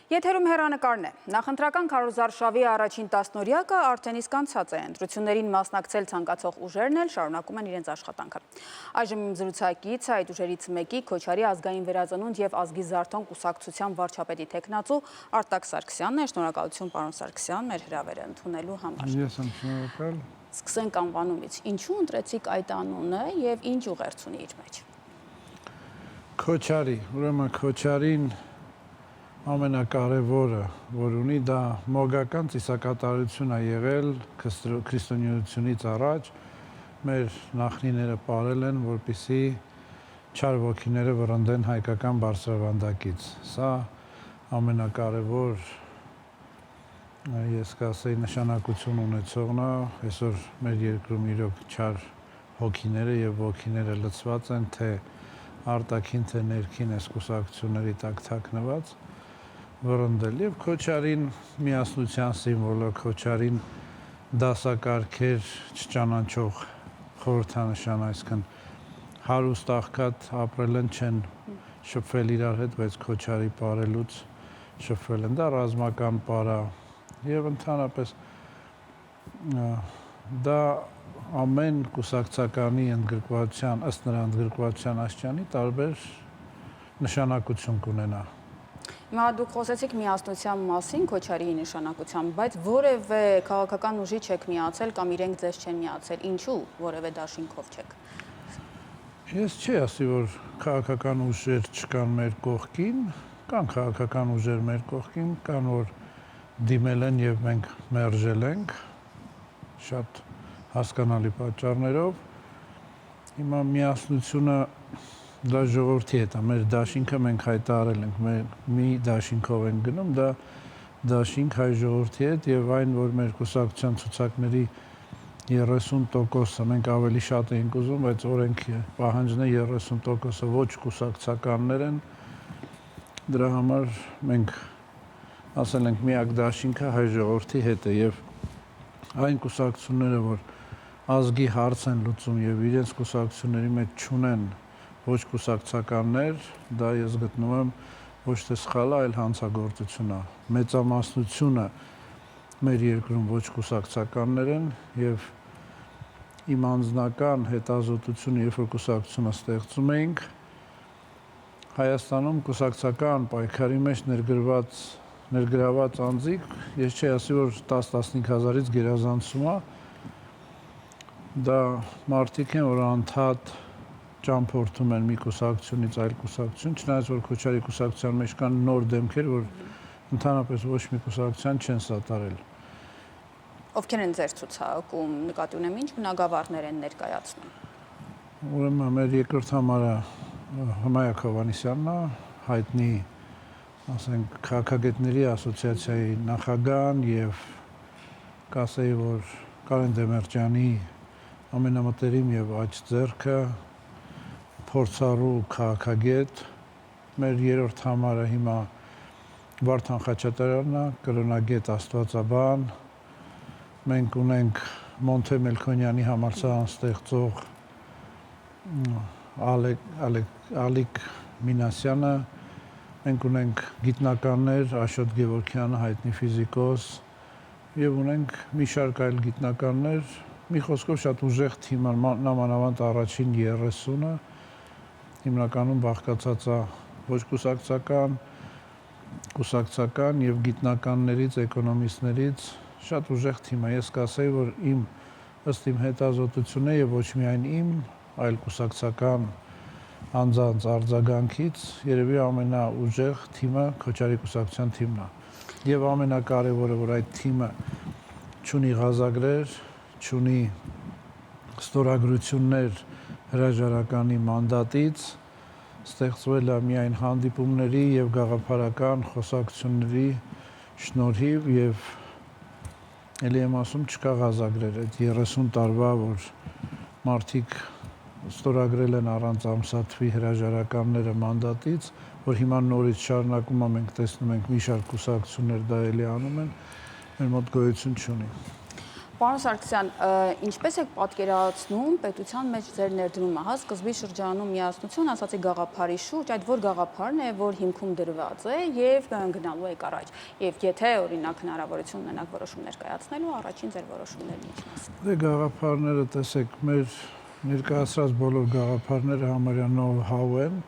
Եթերում հեռանկարն է։ Նախընտրական քարոզարշավի առաջին տասնօրյակը արդեն իսկ անցած է։ Ընտրություններին մասնակցել ցանկացող ուժերն էլ շարունակում են իրենց աշխատանքը։ Այժմ իմ զրուցակիցը այդ ուժերից մեկի Քոչարի ազգային վերածնունդ եւ ազգի զարթոն կուսակցության վարչապետի տեխնացու Արտակ Սարգսյանն է։ Շնորհակալություն պարոն Սարգսյան, մեր հրավերը ընդունելու համար։ Ես եմ շնորհակալ։ Սկսենք անվանումից։ Ինչու ընտրեցիք այդ անունը եւ ինչ ուղերձ ունի իր մեջ։ Քոչարի, ուրեմն Քոչարին ամենակարևորը, որ ունի, դա մոգական ծիսակատարություն է եղել քրիստոնեությունից առաջ, մեր նախնիները պարել են, որպեսզի չար ոգիները վռնդեն հայկական բարձրավանդակից։ Սա ամենակարևոր, ես կասեի, նշանակություն ունեցողն է, այսօր մեր երկրում իրոք չար հոգիները եւ ոգիները լցված են, թե արտաքին, թե ներքին այս կուսակցությունների տակ թաքնված վռնդել եւ Քոչարին միասնության սիմվոլը, Քոչարին դասակարգեր չճանաչող խորհրդանշան, այսինքն հարուստ աղքատ ապրել են, չեն շփվել իրար հետ, բայց Քոչարի պարելուց շփվել են, դա ռազմական պարա եւ ընդհանրապես դա ամեն կուսակցականի ընդգրկվածության, ըստ նրա ընդգրկվածության աստիճանի տարբեր նշանակություն կունենա։ Հիմա դուք խոսեցիք միասնության մասին, Քոչարի նշանակությամբ, բայց որևէ քաղաքական ուժի չեք միացել կամ իրենք ձեզ չեն միացել, ինչու որևէ դաշինքով չեք։ Ես չի ասի, որ քաղաքական ուժեր չկան մեր կողքին, կան քաղաքական ուժեր մեր կողքին, կան որ դիմել են եւ մենք մերժել ենք շատ հասկանալի պատճառներով։ Հիմա միասնությունը դա ժողովրդի հետ է, մեր դաշինքը մենք հայտարարել ենք, մենք մի դաշինքով ենք գնում, դա դաշինք հայ ժողովրդի հետ եւ այն, որ մեր կուսակցության ցուցակների 30%-ը մենք ավելի շատ ենք ուզում, բայց օրենքի պահանջն է 30%-ը ոչ կուսակցականներ են, դրա համար մենք ասել ենք միակ դաշինքը հայ ժողովրդի հետ է եւ այն կուսակցությունները, որ ազգի հարց են լուծում եւ իրենց կուսակցությունների մեջ չունեն ոչ կուսակցականներ, դա ես գտնում եմ ոչ թե սխալ է, այլ հանցագործություն է։ Մեծամասնությունը մեր երկրում ոչ կուսակցականներ են եւ իմ անձնական հետազոտությունը, երբ որ կուսակցությունը ստեղծում էինք, Հայաստանում կուսակցական պայքարի մեջ ներգրաված անձիկ, ես չի ասի, որ 10-15 հազարից գերազանցում է, դա մարդիկ են, որ անդադ ճամփորդում են մի կուսակցությունից այլ կուսակցություն, չնայած որ Քոչարի կուսակցության մեջ կան նոր դեմքեր, որ ընդհանրապես ոչ մի կուսակցության չեն սատարել։ Ովքեր են ձեր ցուցակում, նկատի ունեմ, ինչ բնագավառներ են ներկայացնում։ Ուրեմն մեր երկրորդ համարը Հմայակ Հովհաննիսյանն է, հայտնի, ասենք, քաղաքագետների ասոցիացիայի նախագահն եւ կասեի, որ Կարեն Դեմիրճյանի ամենամտերիմ եւ աջ ձեռքը փորձառու քաղաքագետ, մեր երրորդ համարը հիմա Վարդան Խաչատրյանն է, կրոնագետ աստվածաբան, մենք ունենք Մոնթե Մելքոնյանի համալսարան ստեղծող Ալիկ Մինասյանը, մենք ունենք գիտնականներ, Աշոտ Գևորգյանը, հայտնի ֆիզիկոս, եւ ունենք մի շարք այլ գիտնականներ, մի խոսքով շատ ուժեղ թիմ է, նամանավանդ առաջին 30-ը հիմնականում բաղկացած է ոչ կուսակցական եւ գիտնականներից, էկոնոմիստներից շատ ուժեղ թիմ է։ Ես կասեի, որ ըստ իմ հետազոտությունների եւ ոչ միայն իմ, այլ կուսակցական անձանց արձագանքից երևի ամենաուժեղ թիմը Քոչարի կուսակցության թիմն է։ Եվ ամենակարևորը, որ այդ թիմը չունի ղազագրեր, չունի ստորագրություններ հրաժարականի մանդատից, ստեղծվել է միայն հանդիպումների եւ գաղափարական խոսակցությունների շնորհիվ եւ ելի եմ ասում չկա ղազագրեր, այդ 30 տարվա, որ մարդիկ ստորագրել են առանց ամսաթվի հրաժարականները մանդատից, որ հիմա նորից շարունակում է, մենք տեսնում ենք մի շարք կուսակցություններ դա էլի անում են, մեր մոտ գոյություն չունի։ Պարոն Սարգսյան, ինչպես եք պատկերացնում պետության մեջ ձեր ներդրումը, հա, սկզբի շրջանում միասնություն, ասացի գաղափարի շուրջ, այդ որ գաղափարն է, որ հիմքում դրված է եւ գնալու եք առաջ։ Եվ եթե օրինակ հնարավորություն ունենաք որոշումներ կայացնելու, առաջին ձեր որոշումներն ինչն են։ Դե գաղափարները տեսեք, մեր ներկայացրած բոլոր գաղափարները համարյա know-how են,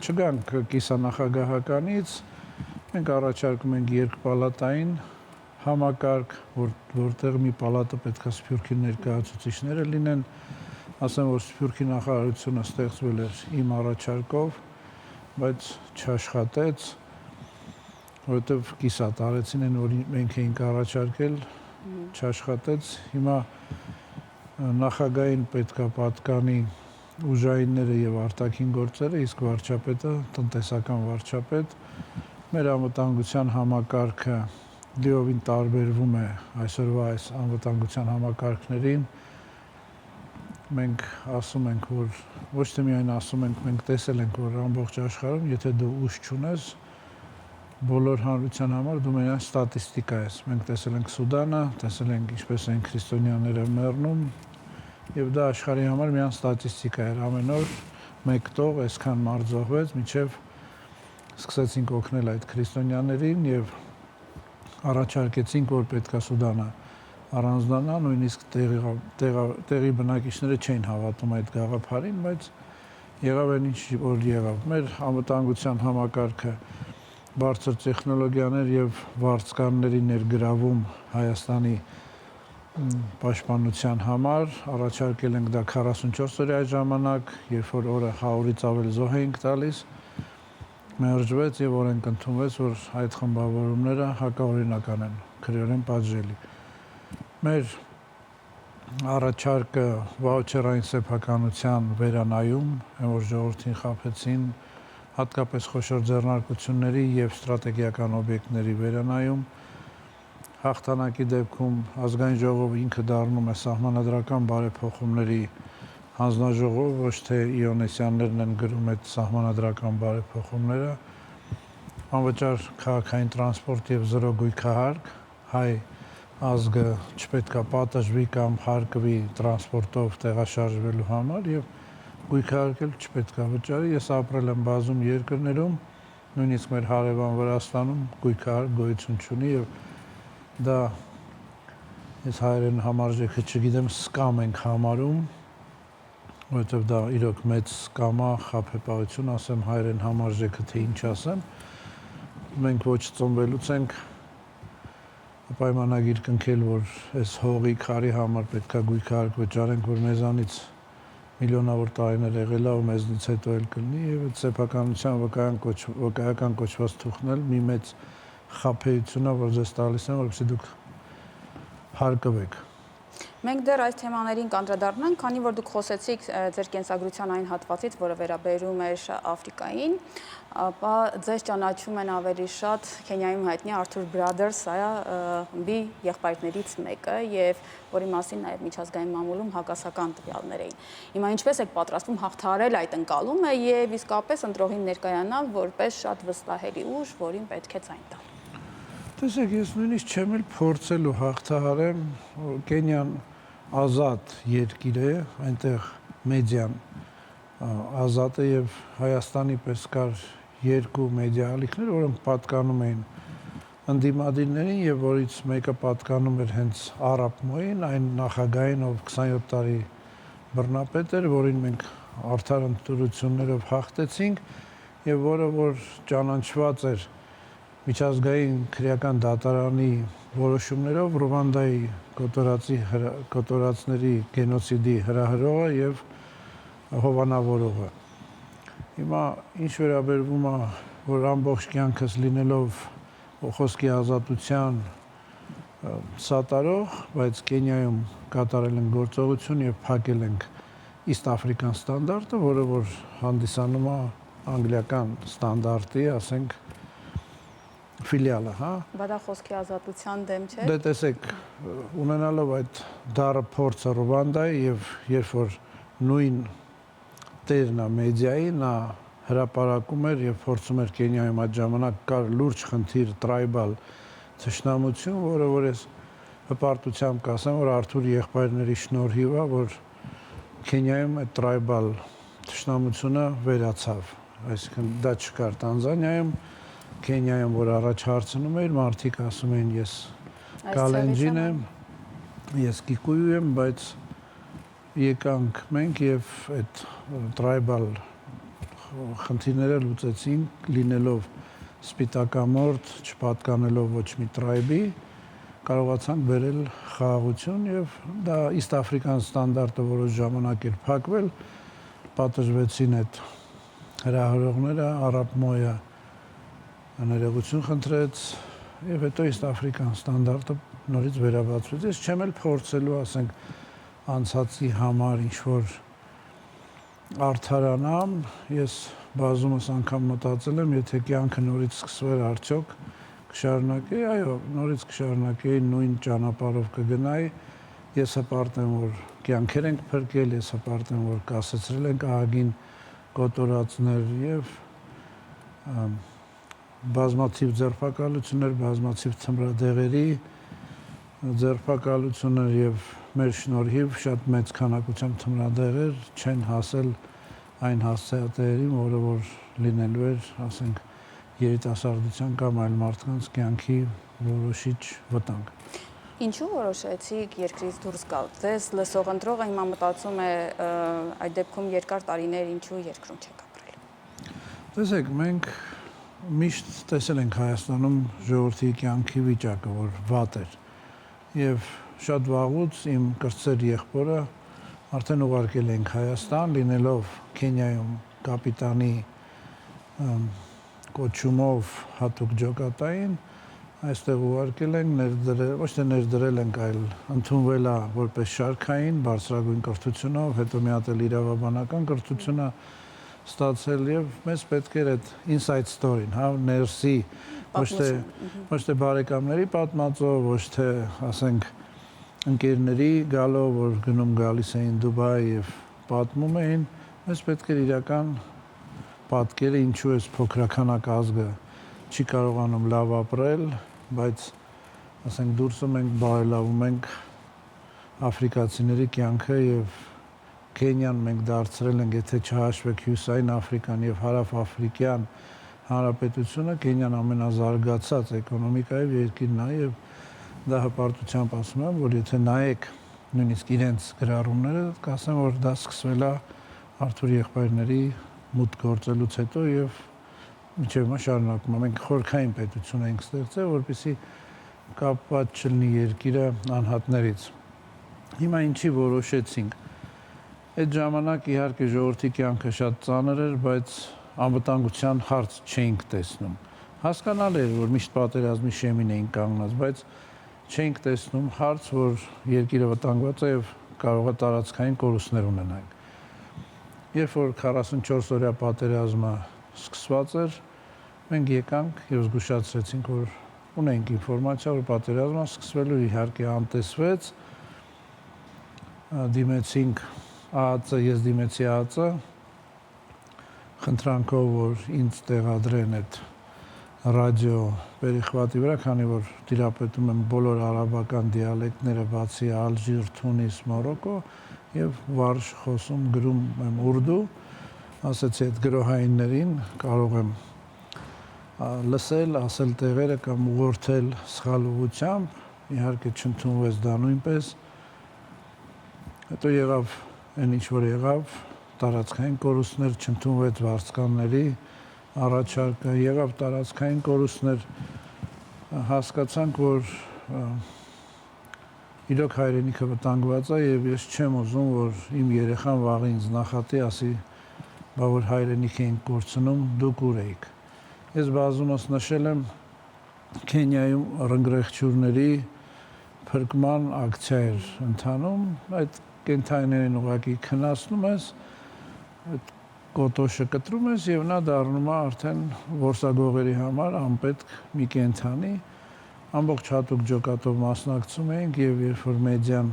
չգանք կիսանախագահականից, մենք առաջարկում ենք երկպալատային համակարգ, որտեղ մի պալատը պետք է Սփյուռքի ներկայացուցիչները լինեն, ասեմ, որ Սփյուռքի նախարարությունը ստեղծվել էր իմ առաջարկով, բայց չաշխատեց, որովհետև կիսատ արեցին են, որ մենք էինք առաջարկել, չաշխատեց, հիմա նախագահին պետք է պատկանի ուժայինները եւ արտաքին գործերը, իսկ վարչապետը տնտեսական վարչապետ, մեր անվտանգության համակարգը լիովին տարբերվում է այսօրվա այս անվտանգության համակարգներին, մենք ասում ենք, որ ոչ թե միայն ասում ենք, մենք տեսել ենք, որ ամբողջ աշխարհում, եթե դու ուժ չունես, բոլոր հանրության համար դու միայն ստատիստիկա ես։ Մենք տեսել ենք Սուդանը, տեսել ենք ինչպես են քրիստոնյաները մեռնում, եւ դա աշխարհի համար միայն ստատիստիկա էր։ Ամեն օր մեկ տող այսքան մարդ զոհվեց, մինչեւ սկսեցինք օգնել այդ քրիստոնյաներին եւ առաջարկեցինք, որ պետք է Սուդանը առանձնանա, նույնիսկ տեղի բնակիչները չէին հավատում այդ գաղափարին, բայց եղավ այն ինչ որ եղավ։ Մեր անվտանգության համակարգը բարձր տեխնոլոգիաներ եւ վարձկանների ներգրավում Հայաստանի պաշտպանության համար առաջարկել ենք դա 44 օրյա ժամանակ, երբ որ օրը 100-ից ավել զոհ էինք տալիս, մերժվեց եւ օրենք ընդունվեց, որ այդ խմբավորումները հակաօրինական են, քրեորեն պատժելի։ Մեր առաջարկը վաուչերային սեփականության վերանայում, որ ժողովրդին խաբեցին, հատկապես խոշոր ձեռնարկությունների եւ ստրատեգիական օբյեկտների վերանայում, հաղթանակի դեպքում ազգային ժողովը ինքը դառնում է սահմանադրական բարեփոխումների հանձնաժողով, ոչ թե իոնեսյաններն են գրում այդ սահմանադրական բարեփոխումները, անվճար քաղաքային տրանսպորտ եւ զրո գույքահարկ, հայ ազգը չպետք է պատժվի կամ հարկվի տրանսպորտով տեղաշարժվելու համար եւ գույքահարկել չպետք է վճարի։ Ես ապրել եմ բազում երկրներում, նույնիսկ մեր հարևան Վրաստանում գույքահարկ գոյություն չունի եւ դա ես հայերեն համարժեքը չգիտեմ, սկամ ենք համարում, որովհետև դա իրոք մեծ սկամ է, խաբեբայություն, ասեմ հայերեն համարժեքը թե ինչ ասեմ, մենք ոչ ծնվելուց ենք պայմանագիր կնքել, որ այս հողի քարի համար պետք է գույքահարկ վճարենք, որ մեզանից միլիոնավոր տարիներ եղել է ու մեզնից հետո էլ կլինի եւ այդ սեփականության վկայական կոչված թուղթնել մի մեծ խաբեություն է, որ ձեզ տալիս են, որպեսզի դուք հարկվեք։ Մենք դեռ այս թեմաներին կանդրադառնանք, քանի որ դուք խոսեցիք ձեր կենսագրության այն հատվածից, որը վերաբերում էր Աֆրիկային, ապա ձեզ ճանաչում են ավելի շատ Քենիայում հայտնի Arthur Brothers, խմբի եղբայրներից մեկը եւ որի մասին նաեւ միջազգային մամուլում հակասական տվյալներ էին։ Հիմա ինչպես եք պատրաստվում հաղթահարել այդ ընկալումը եւ իսկապես ընտրողին ներկայանալ որպես շատ վստահելի ուժ, որին պետք է ցայն տալ։ Տեսեք, ես նույնիսկ չեմ էլ փորձելու հաղթահարեմ, Կենիան ազատ երկիր է, այնտեղ մեդիան ազատ է եւ Հայաստանի պես կար երկու մեդիա ալիքներ, որոնք պատկանում էին ընդդիմադիրներին եւ որից մեկը պատկանում էր հենց Արաբ Մոյին, այն նախագահային, ով 27 տարի բռնապետ էր, որին մենք արդար ընտրություններով հաղթեցինք եւ որը որ ճանաչված էր միջազգային քրեական դատարանի որոշումներով Ռուանդայի կոտորածների գենոցիդի հրահրողը եւ հովանավորողը։ Հիմա ինչ վերաբերվում է, որ ամբողջ կյանքս լինելով խոսքի ազատության սատարող, բայց Կենիայում կատարել են գործողություն եւ փակել ենք East African ստանդարտը, որը որ հանդիսանում է անգլիական ստանդարտի, ասենք ֆիլիալը, հա։ Բա դա խոսքի ազատության դեմ չէ։ Դե տեսեք, ունենալով այդ դառը փորձը Ռուանդայի եւ երբ որ նույն տերն է մեդիայի, նա հրապարակում էր եւ փորձում էր Կենիայում այդ ժամանակ կար լուրջ խնդիր տրայբալ թշնամություն, որը որ ես հպարտությամբ կասեմ, որ Արթուրի եղբայրների շնորհիվ է, որ Քենիայում այդ տրայբալ թշնամությունը վերացավ, այսինքն դա չկար Տանզանիայում, Քենիայում, որ առաջ հարցնում էր, մարդիկ ասում էին ես Կալենջին եմ, ես Կիկույու եմ, բայց եկանք մենք եւ այդ տրայբալ խնդիրները լուծեցինք, լինելով սպիտակամորթ, չպատկանելով ոչ մի տրայբի, կարողացանք բերել խաղաղություն եւ դա East African ստանդարտը որոշ ժամանակ էր փակվել, պատժվեցին այդ հրահրողները, Արաբ Մոյը ներողություն խնդրեց եւ հետո East African ստանդարտը նորից վերաբացվեց։ Ես չեմ էլ փորձելու, ասենք, անցածի համար ինչ-որ արդարանամ, ես բազումս անգամ մտածել եմ, եթե կյանքը նորից սկսվեր արդյոք կշարունակեի, այո, նորից կշարունակեի, նույն ճանապարհով կգնայի, ես հպարտ եմ, որ կյանքեր ենք փրկել, ես հպարտ եմ, որ կասեցրել ենք ահագին կոտորածներ եւ բազմաթիվ ձերբակալություններ, բազմաթիվ թմրադեղերի ձերբակալություններ եւ մեր շնորհիվ շատ մեծ քանակությամբ թմրադեղեր չեն հասել այն հասցեատերերին, որը որ լինելու էր, ասենք, երիտասարդության կամ այլ մարդկանց կյանքի որոշիչ վտանգ։ Ինչու որոշեցիք երկրից դուրս գալ։ Ձեզ լսող ընտրողը հիմա մտածում է այդ դեպքում երկար տարիներ ինչու երկրում չեք ապրել։ Տեսեք, մենք միշտ տեսել ենք Հայաստանում ժողովրդի կյանքի վիճակը, որ վատ էր։ Եվ շատ վաղուց իմ կրտսեր եղբորը արդեն ուղարկել ենք Հայաստան, լինելով Քենիայում կապիտանի կոչումով հատուկ ջոկատային, այստեղ ուղարկել ենք, ոչ թե ներդրել ենք, այլ ընդունվել է որպես շարքային, բարձրագույն կրթությունով, հետո մի հատ էլ իրավաբանական կրթություն է ստացել եւ մեզ պետք էր այդ inside story-ն, հա, ներսի, ոչ թե բարեկամների պատմածով, ոչ թե, ասենք, ընկերների գալով, որ գնում գալիս էին Դուբայ եւ պատմում էին, մեզ պետք էր իրական պատկերը, ինչու էս փոքրականակ ազգը չի կարողանում լավ ապրել, բայց ասենք դուրսում ենք բարելավում ենք աֆրիկացիների կյանքը եւ Քենիան մենք դարձրել ենք, եթե չհաշվեք Հյուսային Աֆրիկան եւ Հարավ-Աֆրիկյան Հանրապետությունը, Քենիան ամենազարգացած էկոնոմիկայով երկիրն է եւ դա հպարտությամբ ասում եմ, որ եթե նայեք նույնիսկ իրենց գրառումները, կասեմ, որ դա սկսվել է Արթուրի եղբայրների մուտք գործելուց հետո եւ մինչեւ հիմա շարունակում է։ Մենք խորքային պետություն ենք ստեղծել, որպեսզի կապված չլինի երկիրը անհատներից։ Հիմա ինչի որոշեցինք։ Այդ ժամանակ իհարկե ժողովրդի կյանքը շատ ծանր էր, բայց անվտանգության հարց չէինք տեսնում։ Հասկանալի էր, որ միշտ պատերազմի շեմին էին կանգնած, բայց չէինք տեսնում հարց, որ երկիրը վտանգված է եւ կարող է տարածքային կորուստներ ունենալ։ Երբ որ 44-օրյա պատերազմը սկսված էր, մենք եկանք եւ զգուշացրեցինք, որ ունենք ինֆորմացիա, որ պատերազմը սկսվելու իհարկե անտեսվեց, դիմեցինք ԱԱԾ, ես դիմեցի ԱԱԾ, խնդրանքով, որ ինձ տեղադրեն այդ ռադիո վերիխվատի վրա, քանի որ տիրապետում եմ բոլոր արաբական դիալեկտները, բացի Ալժիր, Թունիս, Մորոկո, եւ վարժ խոսում գրում եմ ուրդու, ասեցի այդ գրոհայիններին կարող եմ լսել, ասել տեղերը կամ ուղղորդել սխալ ուղղությամբ, իհարկե չընդունվեց դա նույնպես։ Հետո եղավ այն ինչ որ եղավ, տարածքային կորուստներ, չընդունվեց վարձկանների առաջարկը, եղավ տարածքային կորուստներ, հասկացանք, որ իրոք հայրենիքը վտանգված է եւ ես չեմ ուզում, որ իմ երեխան վաղը ինձ նախատի, ասի, բա որ հայրենիք էինք կորցնում, դուք ուր էիք։ Ես բազումս նշել եմ Քենիայում ռնգռեղջյուրների փրկման ակցիա էր ընթանում, այդ կենթայիներին ուղղակի քննացնում ես, այդ կոտոշը կտրում ես եւ նա դառնում է արդեն որսագողերի համար անպետք մի կենթանի, ամբողջ հատուկ ջոկատով մասնակցում էինք եւ երբ որ մեդիան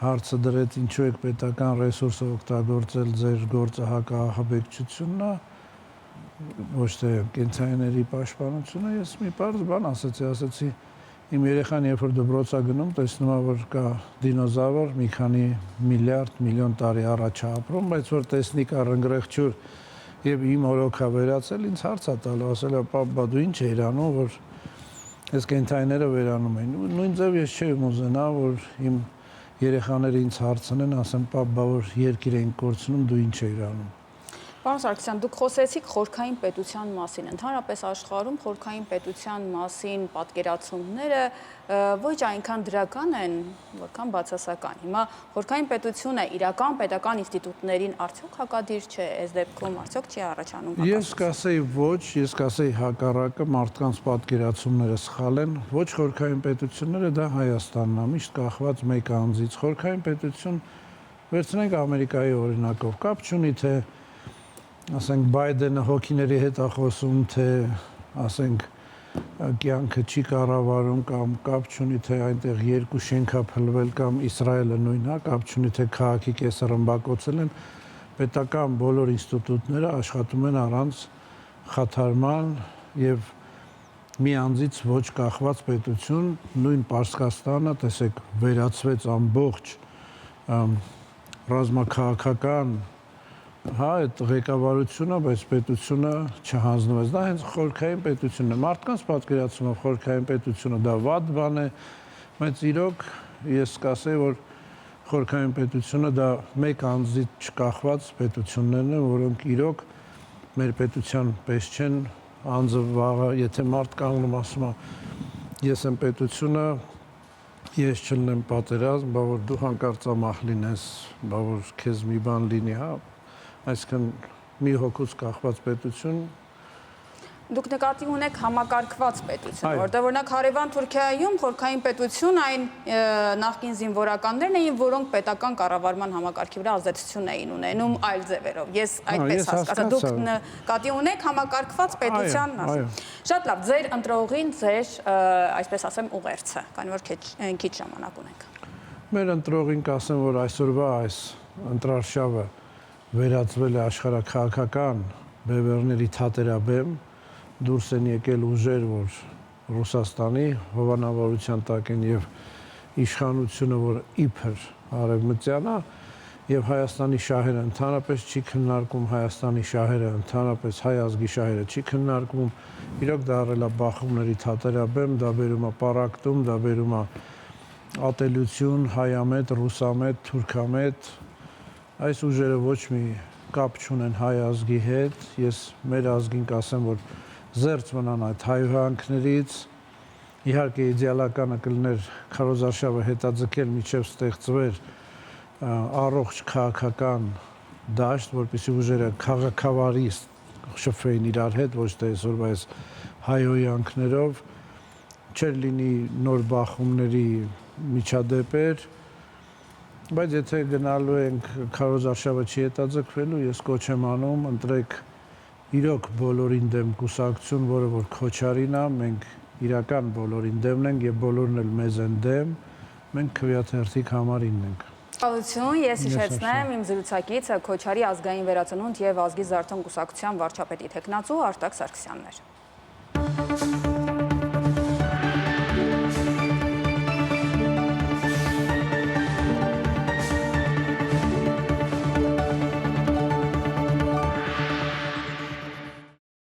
հարցը դրեց ինչու եք պետական ռեսուրսը օգտագործել ձեր գործը հակահաբեկչությունն է, ոչ թե կենթայիների պաշտպանությունը, ես մի պարզ բան ասացի, Իմ երեխան երբ որ դպրոց է գնում, տեսնում է, որ կա դինոզավր, մի քանի միլիարդ, միլիոն տարի առաջ է ապրում, բայց որ տեսնի կա ռնգռեղջյուր եւ իմ օրոքա վերացել, ինձ հարց է տալու, ասել է, պապ, բա դու ինչ էիր անում, որ այս կենդանիները վերանում էին։ Նույն ձև ես չեմ ուզենա, որ իմ երեխաները ինձ հարցնեն, ասեն, պապ, բա որ երկիր էին կորցնում, դու ինչ էիր անում։ Պարոն Սարգսյան, դուք խոսեցիք խորքային պետության մասին։ Ընդհանրապես աշխարհում խորքային պետության մասին պատկերացումները ոչ այնքան դրական են, որքան բացասական։ Հիմա խորքային պետությունը իրական պետական ինստիտուտներին արդյոք հակադիր չէ, այս դեպքում արդյոք չի առաջանում հակասություն։ Ես կասեի ոչ, ես կասեի հակառակը, մարդկանց պատկերացումները սխալ են։ Ոչ խորքային պետությունները դա Հայաստանն է, միշտ կախված մեկ անձից։ Խորքային պետություն վերցնենք Ամերիկայի օրինակով, կապ չունի թե ասենք Բայդենը հոգիների հետ է խոսում, թե ասենք կյանքը չի կառավարում կամ կապ չունի թե այնտեղ երկու շենք է փլվել կամ Իսրայելը նույնն է, կապ չունի թե քաղաքի կեսը ռմբակոծել են, պետական բոլոր ինստիտուտները աշխատում են առանց խաթարման եւ մի անձից ոչ կախված պետություն, նույն Պարսկաստանը, տեսեք, վերացվեց ամբողջ ռազմաքաղաքական այդ ղեկավարությունը, բայց պետությունը չհանձնվեց։ Դա հենց խորքային պետությունն է։ Մարդկանց պատկերացումով խորքային պետությունը դա վատ բան է, բայց իրոք ես կասեի, որ խորքային պետությունը դա մեկ անձից չկախված պետություններն են, որոնք իրոք մեր պետության պես չեն, անձը վաղը, եթե մարդ կանգնում ասում է, ես եմ պետությունը, ես չլինեմ պատերազմ, բա որ դու հանկարծամահ լինես, բա որ քեզ մի բան լինի, հա, այսինքն մի հոգուց կախված պետություն։ Դուք նկատի ունեք համակարգված պետություն, որտեղ օրինակ հարևան Թուրքիայում խորքային պետություն այն նախկին զինվորականներն էին, որոնք պետական կառավարման համակարգի վրա ազդեցություն էին ունենում այլ ձևերով։ Ես այդպես հասկացա։ Դուք նկատի ունեք համակարգված պետության մասին։ Շատ լավ, ձեր ընտրողին ձեր, այսպես ասեմ, ուղերձը, քանի որ քիչ ժամանակ ունենք։ Մեր ընտրողին կասեմ, որ այսօրվա այս ընտրարշավը վերածվել է աշխարհաքաղաքական բևեռների թատերաբեմ, դուրս են եկել ուժեր, որ Ռուսաստանի հովանավորության տակ են եւ իշխանությունը, որ իբր արևմտյան է, եւ Հայաստանի շահերը ընդհանրապես չի քննարկում, Հայաստանի շահերը ընդհանրապես հայ ազգի շահերը չի քննարկում, իրոք դա առել է բախումների թատերաբեմ, դա բերում է պարակտում, դա բերում է ատելություն, հայամետ, ռուսամետ, թուրքամետ, այս ուժերը ոչ մի կապ չունեն հայ ազգի հետ, ես մեր ազգին կասեմ, որ զերծ մնան այդ հայհոյանքներից, իհարկե իդեալականը կլիներ քարոզարշավը հետաձգել միջև ստեղծվեր առողջ քաղաքական դաշտ, որպեսզի ուժերը քաղաքավարի շփվեին իրար հետ, ոչ թե այսօրվա այս հայհոյանքներով, չէր լինի նոր բախումների միջադեպեր, բայց եթե գնալու ենք քարոզարշավը չի հետաձգվելու, ես կոչ եմ անում, ընտրեք իրոք բոլորին դեմ կուսակցություն, որը որ Քոչարին է, մենք իրական բոլորին դեմն ենք եւ բոլորն էլ մեզ են դեմ, մենք քվեաթերթիկ համարինն ենք։ Շնորհակալություն, ես հիշեցնեմ իմ զրուցակիցը Քոչարի ազգային վերածնունդ եւ ազգի զարթոն կուսակցության վարչապետի թեկնածու Արտակ Սարգսյանն էր։